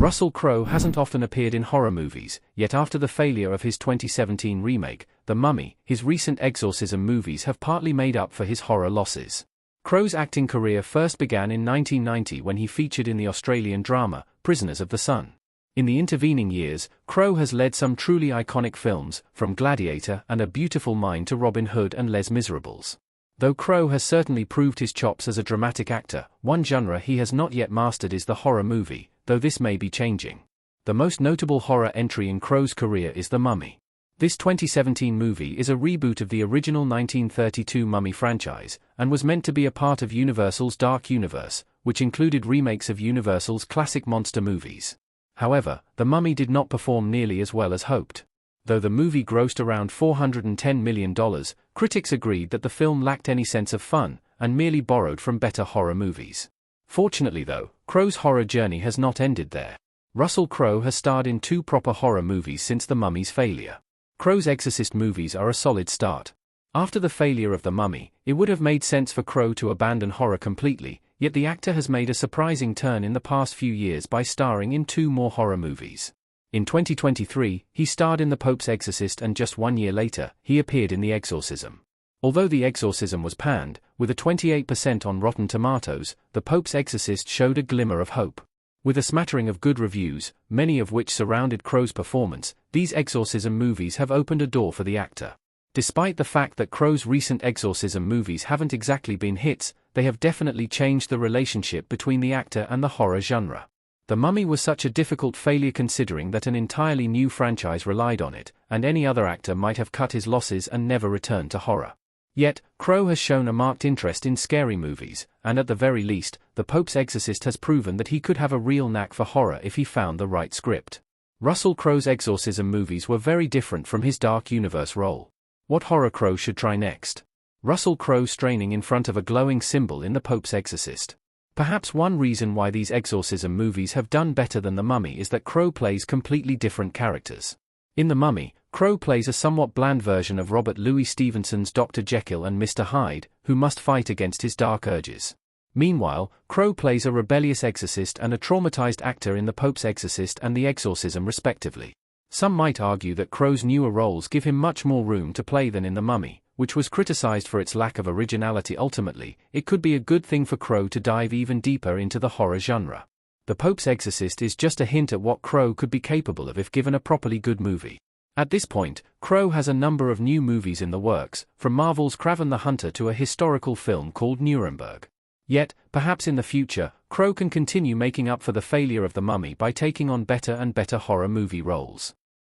Russell Crowe hasn't often appeared in horror movies, yet after the failure of his 2017 remake, The Mummy, his recent Exorcism movies have partly made up for his horror losses. Crowe's acting career first began in 1990 when he featured in the Australian drama, Prisoners of the Sun. In the intervening years, Crowe has led some truly iconic films, from Gladiator and A Beautiful Mind to Robin Hood and Les Miserables. Though Crowe has certainly proved his chops as a dramatic actor, one genre he has not yet mastered is the horror movie, though this may be changing. The most notable horror entry in Crowe's career is The Mummy. This 2017 movie is a reboot of the original 1932 Mummy franchise, and was meant to be a part of Universal's Dark Universe, which included remakes of Universal's classic monster movies. However, The Mummy did not perform nearly as well as hoped. Though the movie grossed around $410 million, critics agreed that the film lacked any sense of fun, and merely borrowed from better horror movies. Fortunately though, Crowe's horror journey has not ended there. Russell Crowe has starred in 2 proper horror movies since The Mummy's failure. Crowe's Exorcist movies are a solid start. After the failure of The Mummy, it would have made sense for Crowe to abandon horror completely, yet the actor has made a surprising turn in the past few years by starring in 2 more horror movies. In 2023, he starred in The Pope's Exorcist, and just 1 year later, he appeared in The Exorcism. Although The Exorcism was panned, with a 28% on Rotten Tomatoes, The Pope's Exorcist showed a glimmer of hope. With a smattering of good reviews, many of which surrounded Crowe's performance, these Exorcism movies have opened a door for the actor. Despite the fact that Crowe's recent Exorcism movies haven't exactly been hits, they have definitely changed the relationship between the actor and the horror genre. The Mummy was such a difficult failure considering that an entirely new franchise relied on it, and any other actor might have cut his losses and never returned to horror. Yet, Crowe has shown a marked interest in scary movies, and at the very least, The Pope's Exorcist has proven that he could have a real knack for horror if he found the right script. Russell Crowe's Exorcism movies were very different from his Dark Universe role. What horror Crowe should try next? Russell Crowe straining in front of a glowing symbol in The Pope's Exorcist. Perhaps one reason why these Exorcism movies have done better than The Mummy is that Crowe plays completely different characters. In The Mummy, Crowe plays a somewhat bland version of Robert Louis Stevenson's Dr. Jekyll and Mr. Hyde, who must fight against his dark urges. Meanwhile, Crowe plays a rebellious exorcist and a traumatized actor in The Pope's Exorcist and The Exorcism respectively. Some might argue that Crowe's newer roles give him much more room to play than in The Mummy, which was criticized for its lack of originality. Ultimately, it could be a good thing for Crowe to dive even deeper into the horror genre. The Pope's Exorcist is just a hint at what Crowe could be capable of if given a properly good movie. At this point, Crowe has a number of new movies in the works, from Marvel's Kraven the Hunter to a historical film called Nuremberg. Yet, perhaps in the future, Crowe can continue making up for the failure of The Mummy by taking on better and better horror movie roles.